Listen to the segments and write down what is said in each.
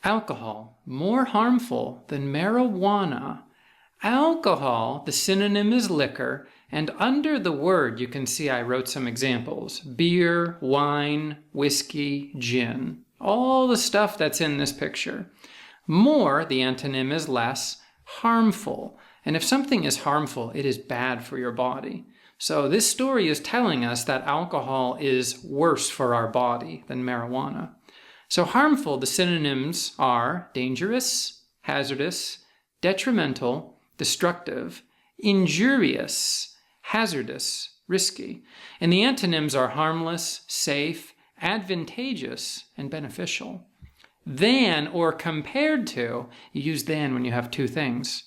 Alcohol, more harmful than marijuana. Alcohol, the synonym is liquor, and under the word you can see I wrote some examples. Beer, wine, whiskey, gin. All the stuff that's in this picture. More, the antonym is less, harmful. And if something is harmful, it is bad for your body. So this story is telling us that alcohol is worse for our body than marijuana. So harmful, the synonyms are dangerous, hazardous, detrimental, destructive, injurious, hazardous, risky. And the antonyms are harmless, safe, advantageous, and beneficial. Than or compared to, you use than when you have two things.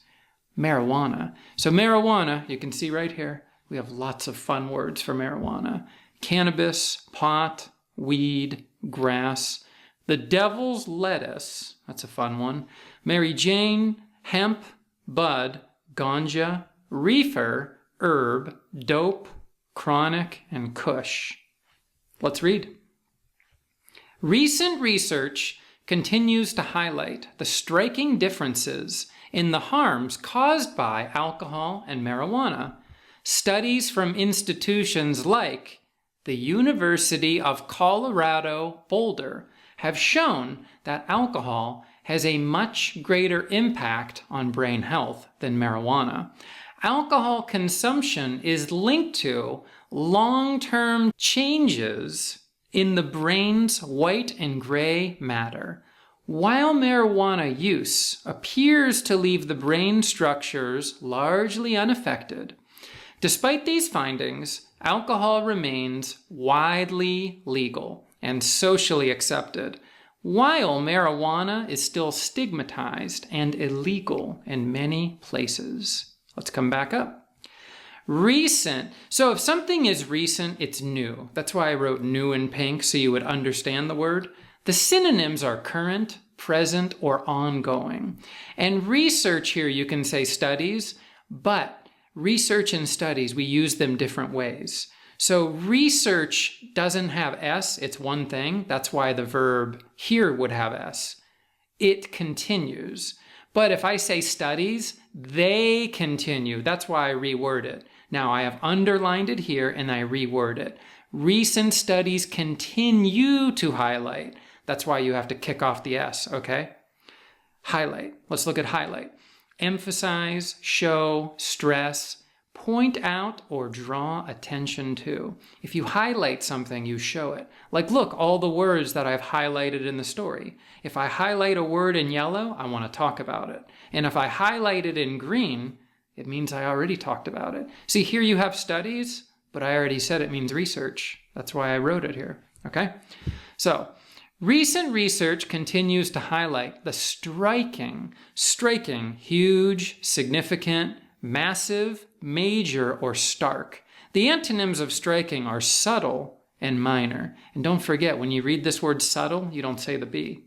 Marijuana. So marijuana, you can see right here, we have lots of fun words for marijuana. Cannabis, pot, weed, grass. The devil's lettuce, that's a fun one. Mary Jane, hemp, bud, ganja, reefer, herb, dope, chronic, and kush. Let's read. Recent research continues to highlight the striking differences in the harms caused by alcohol and marijuana. Studies from institutions like the University of Colorado Boulder have shown that alcohol has a much greater impact on brain health than marijuana. Alcohol consumption is linked to long-term changes in the brain's white and gray matter, while marijuana use appears to leave the brain structures largely unaffected. Despite these findings, alcohol remains widely legal and socially accepted, while marijuana is still stigmatized and illegal in many places. Let's come back up. Recent. So if something is recent, it's new. That's why I wrote new in pink so you would understand the word. The synonyms are current, present, or ongoing. And research here, you can say studies, but research and studies, we use them different ways. So research doesn't have S, it's one thing. That's why the verb here would have S. It continues. But if I say studies, they continue. That's why I reword it. Now I have underlined it here and I reword it. Recent studies continue to highlight. That's why you have to kick off the S, okay? Highlight. Let's look at highlight. Emphasize, show, stress, point out, or draw attention to. If you highlight something, you show it. Like, look, all the words that I've highlighted in the story. If I highlight a word in yellow, I want to talk about it. And if I highlight it in green, it means I already talked about it. See, here you have studies, but I already said it means research. That's why I wrote it here, okay? So, recent research continues to highlight the striking, huge, significant, massive, major, or stark. The antonyms of striking are subtle and minor. And don't forget, when you read this word subtle, you don't say the B.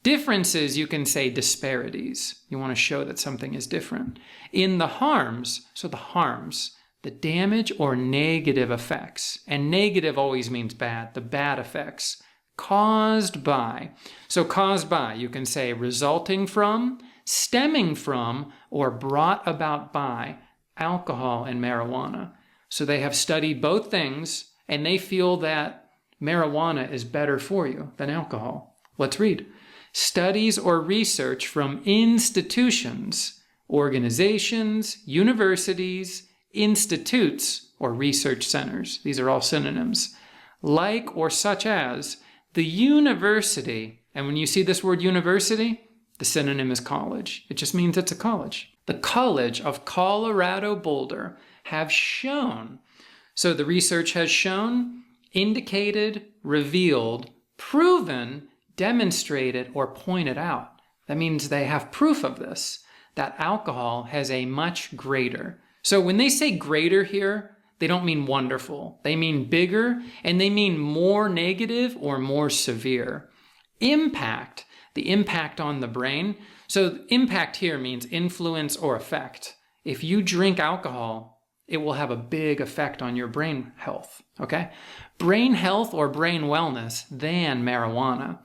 Differences, you can say disparities. You want to show that something is different. In the harms, so the harms, the damage or negative effects, and negative always means bad, the bad effects, caused by. So caused by, you can say resulting from, stemming from, or brought about by alcohol and marijuana. So they have studied both things and they feel that marijuana is better for you than alcohol. Let's read. Studies or research from institutions, organizations, universities, institutes, or research centers. These are all synonyms. Like or such as the university. And when you see this word university, the synonym is college. It just means it's a college. The College of Colorado Boulder have shown. So the research has shown, indicated, revealed, proven, demonstrated, or pointed out. That means they have proof of this, that alcohol has a much greater. So when they say greater here, they don't mean wonderful. They mean bigger, and they mean more negative or more severe. Impact. The impact on the brain. So impact here means influence or effect. If you drink alcohol, it will have a big effect on your brain health, okay? Brain health or brain wellness than marijuana.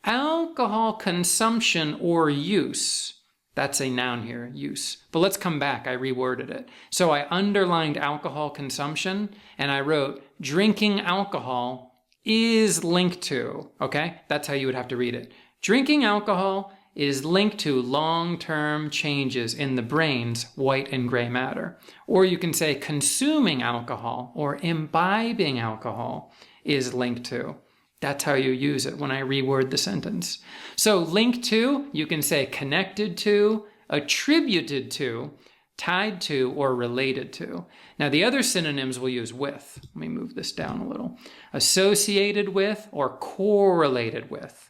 Alcohol consumption or use. That's a noun here, use. But let's come back, I reworded it. So I underlined alcohol consumption and I wrote drinking alcohol is linked to, okay? That's how you would have to read it. Drinking alcohol is linked to long-term changes in the brain's white and gray matter. Or you can say consuming alcohol or imbibing alcohol is linked to. That's how you use it when I reword the sentence. So linked to, you can say connected to, attributed to, tied to, or related to. Now the other synonyms we'll use with. Let me move this down a little. Associated with or correlated with.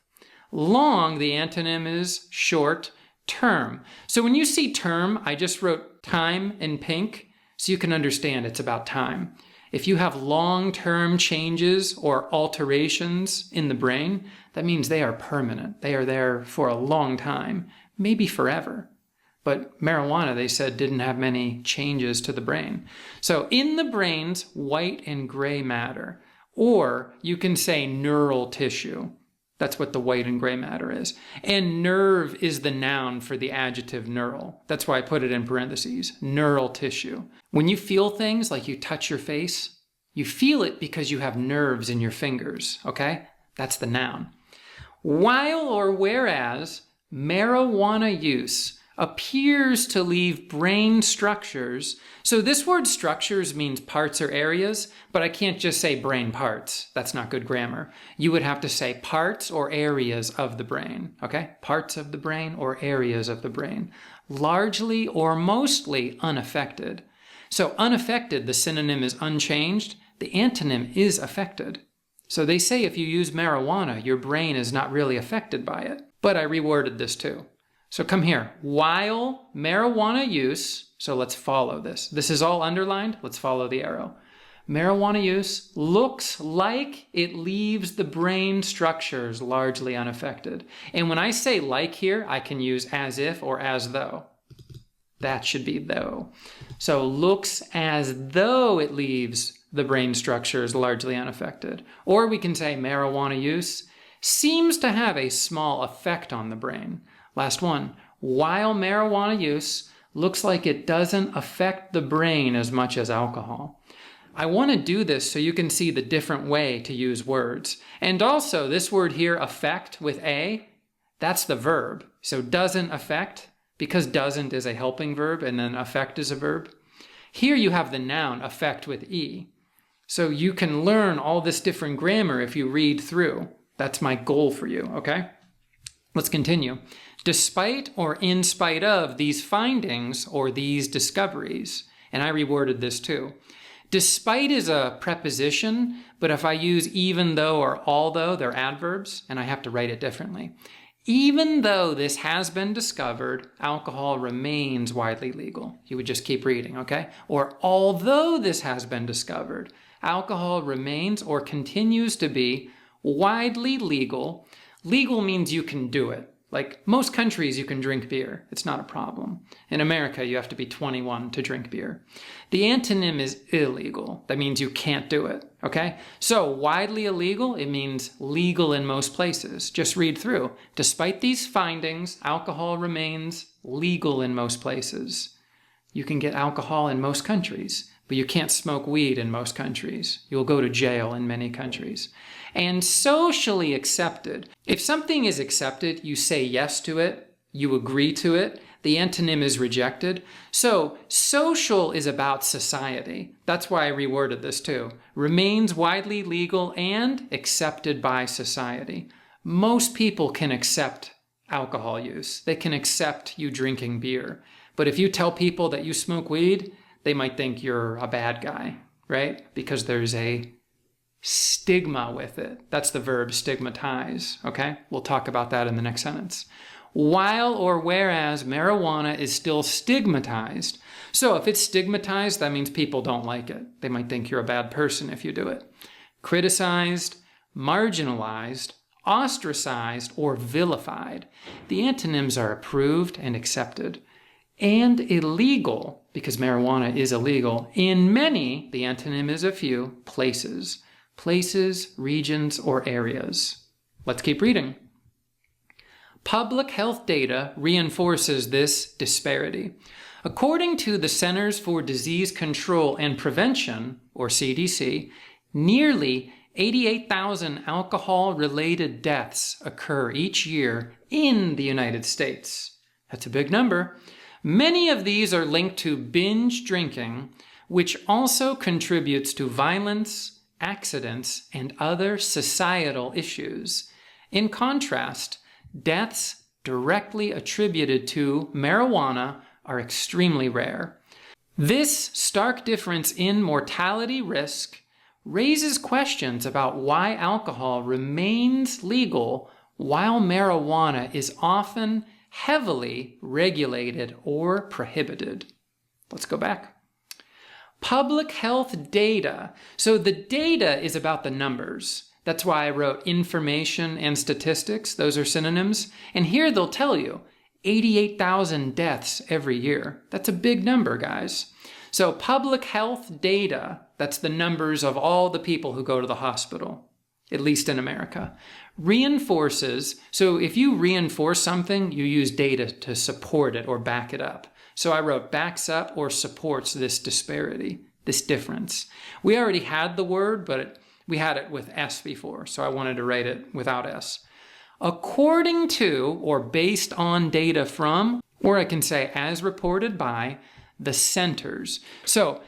Long, the antonym is short, term. So when you see term, I just wrote time in pink so you can understand it's about time. If you have long-term changes or alterations in the brain, that means they are permanent. They are there for a long time, maybe forever. But marijuana, they said, didn't have many changes to the brain. So in the brain's white and gray matter, or you can say neural tissue. That's what the white and gray matter is. And nerve is the noun for the adjective neural. That's why I put it in parentheses, neural tissue. When you feel things like you touch your face, you feel it because you have nerves in your fingers, okay? That's the noun. While or whereas marijuana use appears to leave brain structures. So this word structures means parts or areas, but I can't just say brain parts. That's not good grammar. You would have to say parts or areas of the brain, okay? Parts of the brain or areas of the brain. Largely or mostly unaffected. So unaffected, the synonym is unchanged. The antonym is affected. So they say if you use marijuana, your brain is not really affected by it. But I reworded this too. So come here. While marijuana use, so let's follow this. This is all underlined. Let's follow the arrow. Marijuana use looks like it leaves the brain structures largely unaffected. And when I say like here, I can use as if or as though. That should be though. So looks as though it leaves the brain structures largely unaffected. Or we can say marijuana use seems to have a small effect on the brain. Last one. While marijuana use looks like it doesn't affect the brain as much as alcohol. I want to do this so you can see the different way to use words. And also this word here, affect with a, that's the verb. So doesn't affect, because doesn't is a helping verb and then affect is a verb. Here you have the noun affect with e. So you can learn all this different grammar if you read through. That's my goal for you, okay? Let's continue. Despite or in spite of these findings or these discoveries, and I reworded this too. Despite is a preposition, but if I use even though or although, they're adverbs, and I have to write it differently. Even though this has been discovered, alcohol remains widely legal. You would just keep reading, okay? Or although this has been discovered, alcohol remains or continues to be widely legal. Legal means you can do it. Like most countries, you can drink beer. It's not a problem. In America, you have to be 21 to drink beer. The antonym is illegal. That means you can't do it, okay? So widely illegal, it means legal in most places. Just read through. Despite these findings, alcohol remains legal in most places. You can get alcohol in most countries, but you can't smoke weed in most countries. You'll go to jail in many countries. And socially accepted. If something is accepted, you say yes to it, you agree to it, the antonym is rejected. So social is about society. That's why I reworded this too. Remains widely legal and accepted by society. Most people can accept alcohol use. They can accept you drinking beer. But if you tell people that you smoke weed, they might think you're a bad guy, right? Because there's a stigma with it. That's the verb stigmatize, okay? We'll talk about that in the next sentence. While or whereas marijuana is still stigmatized. So if it's stigmatized, that means people don't like it. They might think you're a bad person if you do it. Criticized, marginalized, ostracized, or vilified. The antonyms are approved and accepted. And illegal, because marijuana is illegal, in many, the antonym is a few, places. Places, regions, or areas. Let's keep reading. Public health data reinforces this disparity. According to the Centers for Disease Control and Prevention, or CDC, nearly 88,000 alcohol-related deaths occur each year in the United States. That's a big number. Many of these are linked to binge drinking, which also contributes to violence, accidents, and other societal issues. In contrast, deaths directly attributed to marijuana are extremely rare. This stark difference in mortality risk raises questions about why alcohol remains legal while marijuana is often heavily regulated or prohibited. Let's go back. Public health data. So the data is about the numbers. That's why I wrote information and statistics. Those are synonyms. And here they'll tell you 88,000 deaths every year. That's a big number, guys. So public health data, that's the numbers of all the people who go to the hospital, at least in America, reinforces. So if you reinforce something, you use data to support it or back it up. So I wrote backs up or supports this disparity, this difference. We already had the word, but we had it with S before, so I wanted to write it without S. According to, or based on data from, or I can say as reported by, the centers. So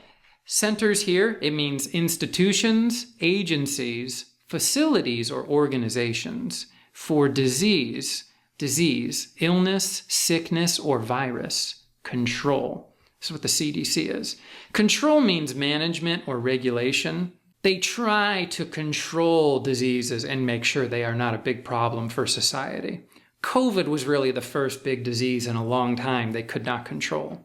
centers here, it means institutions, agencies, facilities, or organizations for disease, illness, sickness, or virus, control. This is what the CDC is. Control means management or regulation. They try to control diseases and make sure they are not a big problem for society. COVID was really the first big disease in a long time they could not control.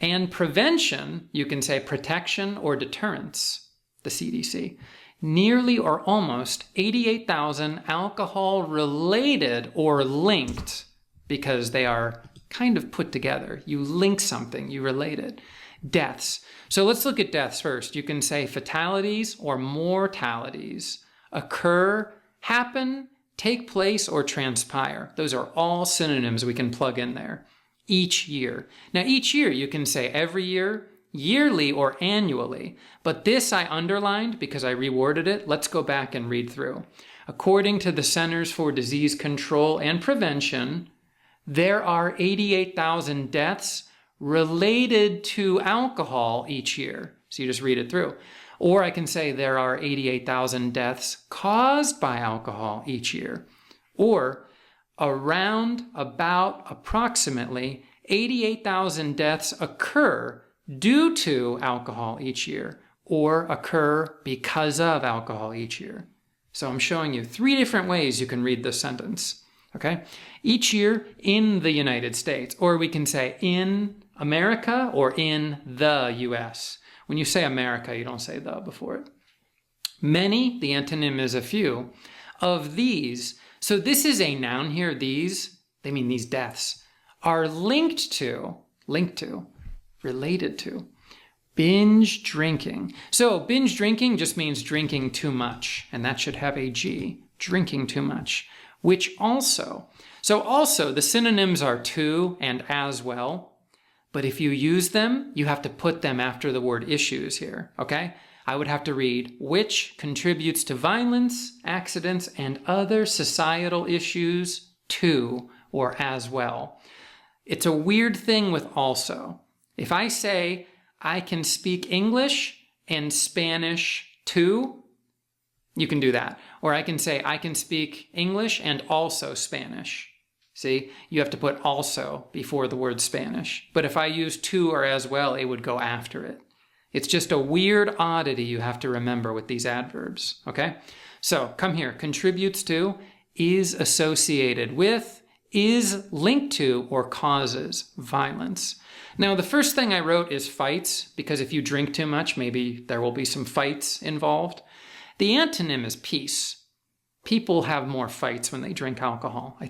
And prevention, you can say protection or deterrence, the CDC. Nearly or almost 88,000 alcohol-related or linked, because they are kind of put together. You link something, you relate it. Deaths. So let's look at deaths first. You can say fatalities or mortalities occur, happen, take place, or transpire. Those are all synonyms we can plug in there. Each year. Now each year you can say every year, yearly, or annually. But this I underlined because I reworded it. Let's go back and read through. According to the Centers for Disease Control and Prevention, there are 88,000 deaths related to alcohol each year. So you just read it through. Or I can say there are 88,000 deaths caused by alcohol each year. Or approximately 88,000 deaths occur due to alcohol each year, or occur because of alcohol each year. So I'm showing you 3 different ways you can read this sentence. Okay? Each year in the United States, or we can say in America or in the US. When you say America, you don't say the before it. Many, the antonym is a few, of these. So this is a noun here. These, they mean these deaths, are linked to, related to, binge drinking. So binge drinking just means drinking too much, and that should have a G, drinking too much, which also, the synonyms are to and as well, but if you use them, you have to put them after the word issues here, okay? I would have to read, which contributes to violence, accidents, and other societal issues to or as well. It's a weird thing with also. If I say, I can speak English and Spanish too, you can do that. Or I can say, I can speak English and also Spanish. See, you have to put also before the word Spanish. But if I use to or as well, it would go after it. It's just a weird oddity you have to remember with these adverbs, okay? So, come here. Contributes to, is associated with, is linked to, or causes violence. Now, the first thing I wrote is fights, because if you drink too much, maybe there will be some fights involved. The antonym is peace. People have more fights when they drink alcohol. I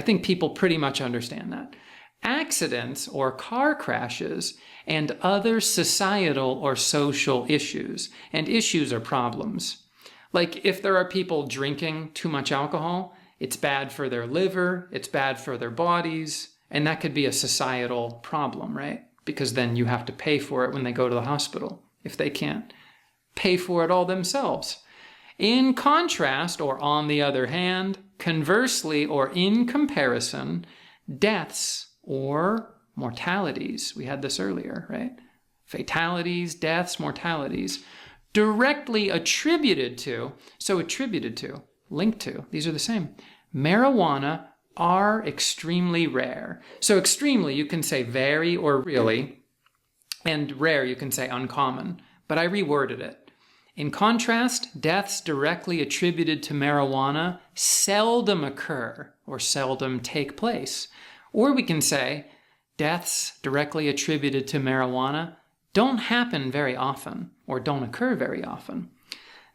think people pretty much understand that. Accidents or car crashes and other societal or social issues. And issues are problems. Like if there are people drinking too much alcohol, It's bad for their liver, it's bad for their bodies, and that could be a societal problem, right? Because then you have to pay for it when they go to the hospital if they can't pay for it all themselves. In contrast, or on the other hand, conversely or in comparison, deaths or mortalities, we had this earlier, right? Fatalities, deaths, mortalities, directly attributed to, linked to, these are the same. Marijuana are extremely rare. So extremely, you can say very or really, and rare, you can say uncommon, but I reworded it. In contrast, deaths directly attributed to marijuana seldom occur or seldom take place. Or we can say deaths directly attributed to marijuana don't happen very often or don't occur very often.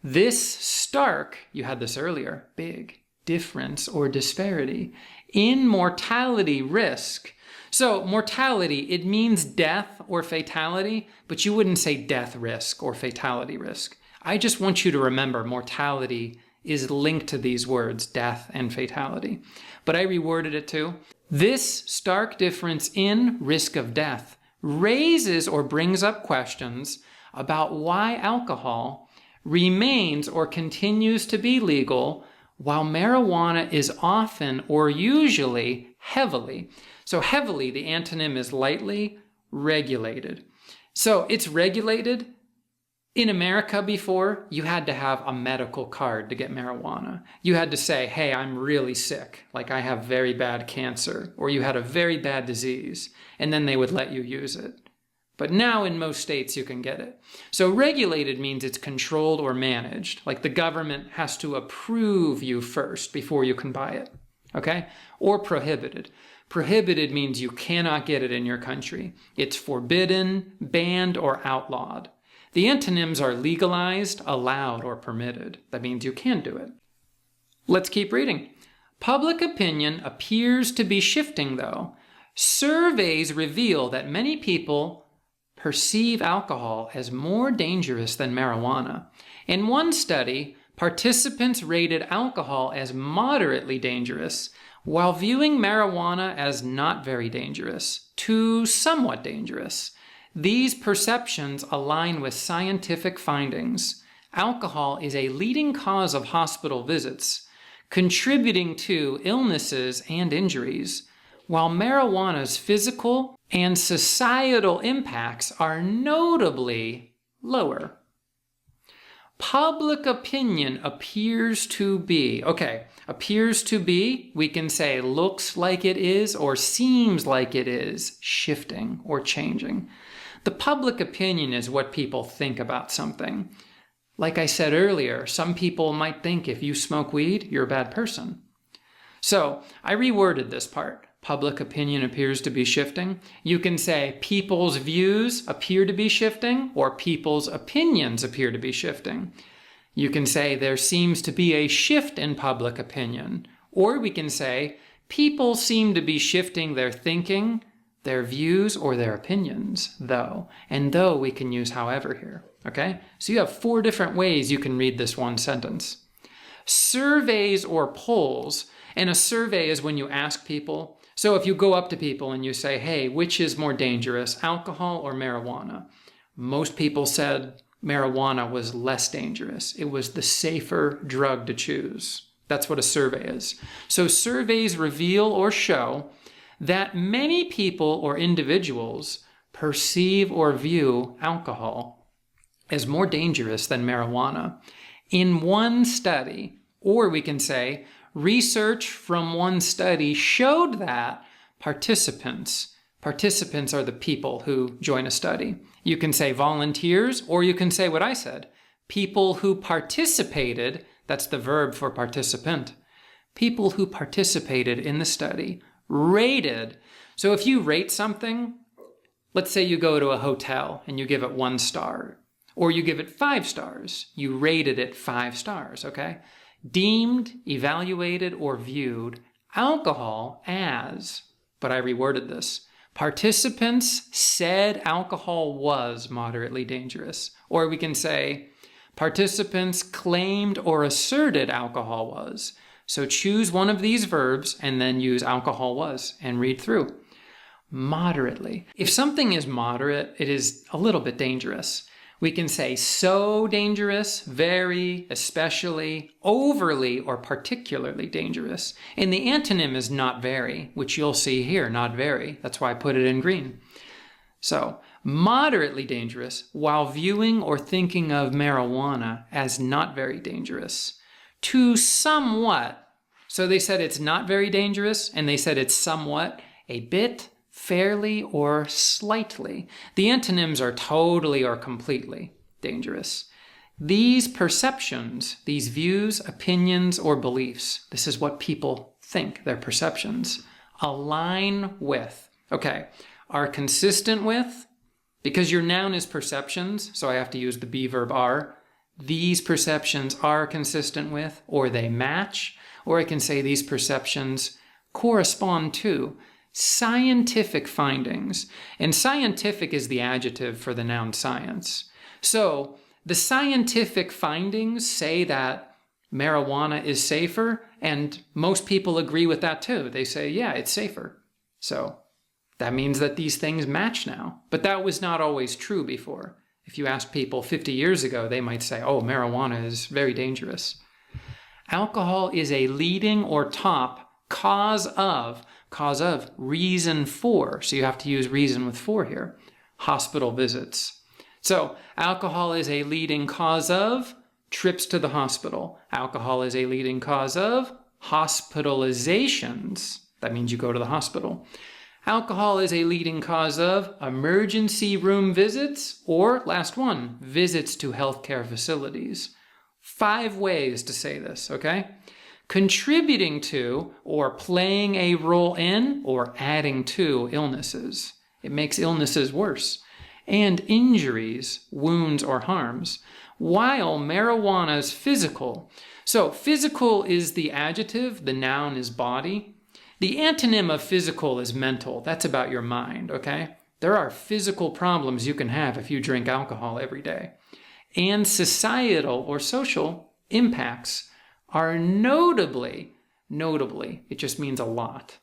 This stark, you had this earlier, big difference or disparity in mortality risk. So mortality, it means death or fatality, but you wouldn't say death risk or fatality risk. I just want you to remember mortality is linked to these words, death and fatality. But I reworded it too. This stark difference in risk of death raises or brings up questions about why alcohol remains or continues to be legal while marijuana is often or usually heavily. So heavily, the antonym is lightly regulated. So it's regulated. In America before, you had to have a medical card to get marijuana. You had to say, hey, I'm really sick, like I have very bad cancer, or you had a very bad disease, and then they would let you use it. But now in most states you can get it. So regulated means it's controlled or managed, like the government has to approve you first before you can buy it, okay? Or prohibited. Prohibited means you cannot get it in your country. It's forbidden, banned, or outlawed. The antonyms are legalized, allowed, or permitted. That means you can do it. Let's keep reading. Public opinion appears to be shifting, though. Surveys reveal that many people perceive alcohol as more dangerous than marijuana. In one study, participants rated alcohol as moderately dangerous, while viewing marijuana as not very dangerous to somewhat dangerous. These perceptions align with scientific findings. Alcohol is a leading cause of hospital visits, contributing to illnesses and injuries, while marijuana's physical and societal impacts are notably lower. Public opinion appears to be, appears to be, we can say looks like it is or seems like it is shifting or changing. The public opinion is what people think about something. Like I said earlier, some people might think if you smoke weed, you're a bad person. So I reworded this part. Public opinion appears to be shifting. You can say people's views appear to be shifting or people's opinions appear to be shifting. You can say there seems to be a shift in public opinion. Or we can say people seem to be shifting their thinking, their views, or their opinions, though. And though we can use however here, okay? So you have 4 different ways you can read this one sentence. Surveys or polls, and a survey is when you ask people. So if you go up to people and you say, hey, which is more dangerous, alcohol or marijuana? Most people said marijuana was less dangerous. It was the safer drug to choose. That's what a survey is. So surveys reveal or show that many people or individuals perceive or view alcohol as more dangerous than marijuana. In one study, or we can say, research from one study showed that participants are the people who join a study. You can say volunteers, or you can say what I said, people who participated, that's the verb for participant, people who participated in the study rated. So if you rate something, let's say you go to a hotel and you give it 1 star, or you give it 5 stars, you rated it 5 stars, okay? Deemed, evaluated, or viewed alcohol as, but I reworded this, participants said alcohol was moderately dangerous. Or we can say participants claimed or asserted alcohol was. So choose one of these verbs and then use alcohol was and read through. Moderately. If something is moderate, it is a little bit dangerous. We can say so dangerous, very, especially, overly, or particularly dangerous. And the antonym is not very, which you'll see here, not very. That's why I put it in green. So, moderately dangerous while viewing or thinking of marijuana as not very dangerous. To somewhat. So they said it's not very dangerous, and they said it's somewhat, a bit, fairly, or slightly. The antonyms are totally or completely dangerous. These perceptions, these views, opinions, or beliefs, this is what people think, their perceptions, align with, are consistent with, because your noun is perceptions, so I have to use the be verb are, these perceptions are consistent with, or they match, or I can say these perceptions correspond to scientific findings. And scientific is the adjective for the noun science. So the scientific findings say that marijuana is safer, and most people agree with that too. They say, yeah, it's safer. So that means that these things match now. But that was not always true before. If you asked people 50 years ago, they might say, oh, marijuana is very dangerous. Alcohol is a leading or top cause of, reason for. So you have to use reason with for here. Hospital visits. So alcohol is a leading cause of trips to the hospital. Alcohol is a leading cause of hospitalizations. That means you go to the hospital. Alcohol is a leading cause of emergency room visits, or last one, visits to healthcare facilities. 5 ways to say this, okay? Contributing to, or playing a role in, or adding to illnesses. It makes illnesses worse. And injuries, wounds, or harms. While marijuana's physical. So physical is the adjective, the noun is body. The antonym of physical is mental. That's about your mind, okay? There are physical problems you can have if you drink alcohol every day. And societal or social impacts are notably, it just means a lot,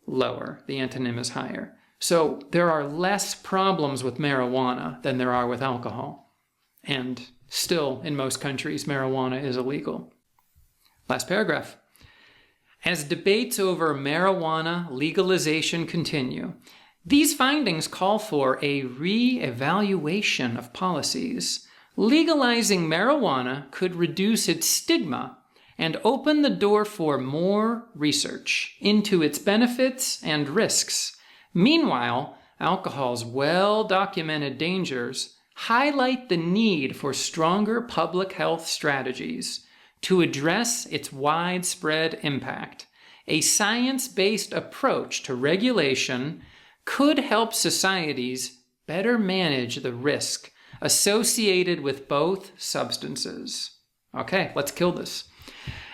lower. The antonym is higher. So there are less problems with marijuana than there are with alcohol. And still, in most countries, marijuana is illegal. Last paragraph. As debates over marijuana legalization continue, these findings call for a re-evaluation of policies. Legalizing marijuana could reduce its stigma and open the door for more research into its benefits and risks. Meanwhile, alcohol's well-documented dangers highlight the need for stronger public health strategies to address its widespread impact. A science-based approach to regulation could help societies better manage the risk associated with both substances. Okay, let's kill this.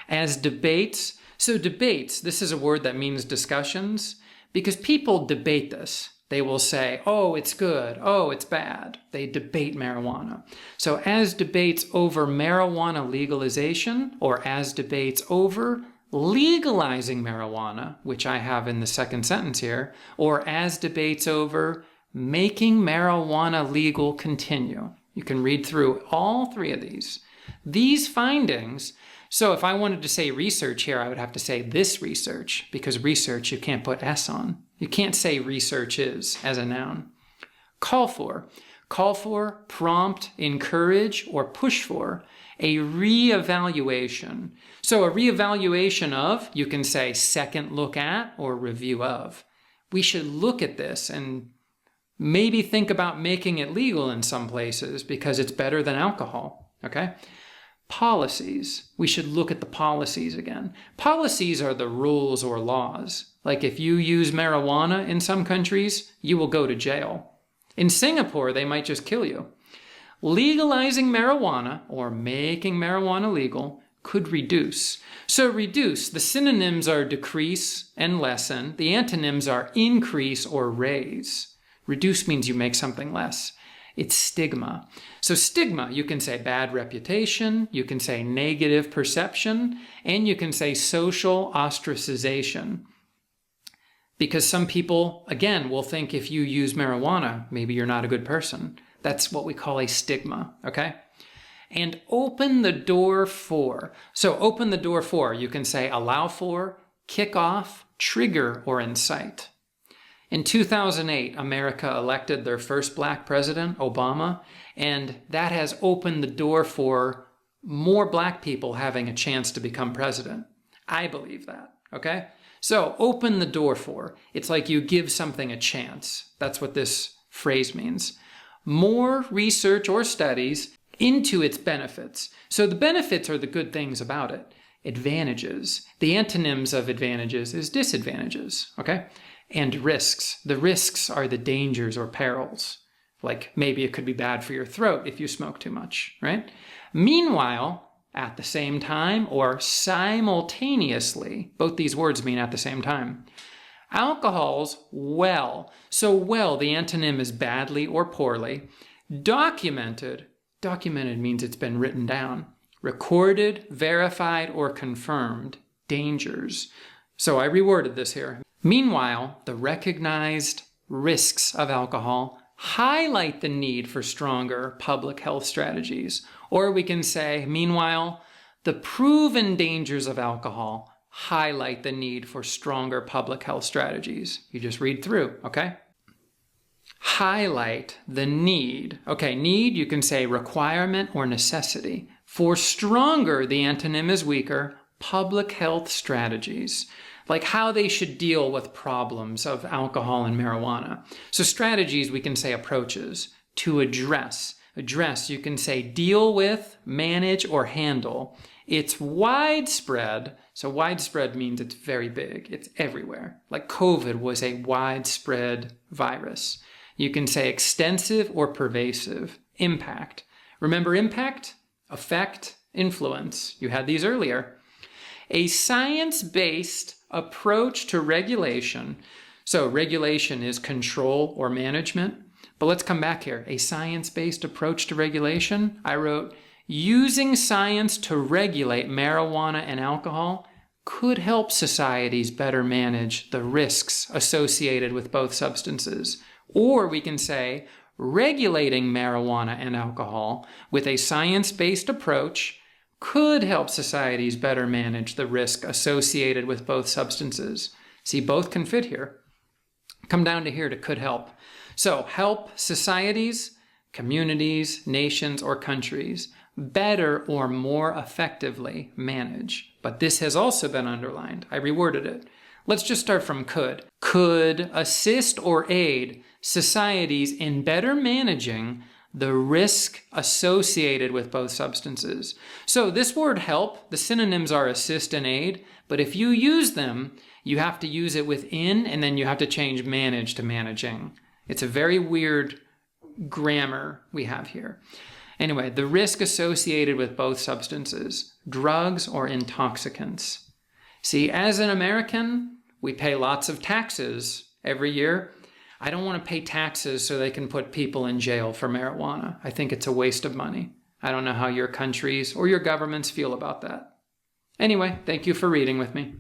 As debates, so debates, this is a word that means discussions, because people debate this. They will say, oh, it's good, oh, it's bad. They debate marijuana. So as debates over marijuana legalization, or as debates over legalizing marijuana, which I have in the second sentence here, or as debates over making marijuana legal continue. You can read through all 3 of these. These findings, so if I wanted to say research here, I would have to say this research, because research you can't put S on. You can't say research is as a noun. Call for, prompt, encourage, or push for a re-evaluation. So a re-evaluation of, you can say second look at or review of. We should look at this and maybe think about making it legal in some places because it's better than alcohol, okay? Policies. We should look at the policies again. Policies are the rules or laws. Like if you use marijuana in some countries, you will go to jail. In Singapore, they might just kill you. Legalizing marijuana or making marijuana legal could reduce. So reduce, the synonyms are decrease and lessen. The antonyms are increase or raise. Reduce means you make something less. It's stigma. So stigma, you can say bad reputation, you can say negative perception, and you can say social ostracization. Because some people, again, will think if you use marijuana, maybe you're not a good person. That's what we call a stigma, okay? And open the door for. So open the door for, you can say allow for, kick off, trigger, or incite. In 2008, America elected their first black president, Obama, and that has opened the door for more black people having a chance to become president. I believe that, okay? So open the door for. It's like you give something a chance. That's what this phrase means. More research or studies into its benefits. So the benefits are the good things about it. Advantages. The antonyms of advantages is disadvantages, okay? And risks. The risks are the dangers or perils. Like maybe it could be bad for your throat if you smoke too much, right? Meanwhile, at the same time or simultaneously, both these words mean at the same time. Alcohol's well. So well, the antonym is badly or poorly. Documented. Documented means it's been written down. Recorded, verified, or confirmed. Dangers. So I reworded this here. Meanwhile, the recognized risks of alcohol highlight the need for stronger public health strategies. Or we can say, meanwhile, the proven dangers of alcohol highlight the need for stronger public health strategies. You just read through, okay? Highlight the need. Okay, need, you can say requirement or necessity. For stronger, the antonym is weaker, public health strategies. Like how they should deal with problems of alcohol and marijuana. So strategies, we can say approaches. To address. Address, you can say deal with, manage, or handle. It's widespread. So widespread means it's very big. It's everywhere. Like COVID was a widespread virus. You can say extensive or pervasive. Impact. Remember impact? Effect, influence. You had these earlier. A science-based approach to regulation. So regulation is control or management. But let's come back here. A science-based approach to regulation. I wrote, using science to regulate marijuana and alcohol could help societies better manage the risks associated with both substances. Or we can say, regulating marijuana and alcohol with a science-based approach could help societies better manage the risk associated with both substances. See, both can fit here. Come down to here to could help. So help societies, communities, nations, or countries better or more effectively manage. But this has also been underlined. I reworded it. Let's just start from could. Could assist or aid societies in better managing the risk associated with both substances. So this word help, the synonyms are assist and aid, but if you use them, you have to use it within and then you have to change manage to managing. It's a very weird grammar we have here. Anyway, the risk associated with both substances, drugs or intoxicants. See, as an American, we pay lots of taxes every year. I don't want to pay taxes so they can put people in jail for marijuana. I think it's a waste of money. I don't know how your countries or your governments feel about that. Anyway, thank you for reading with me.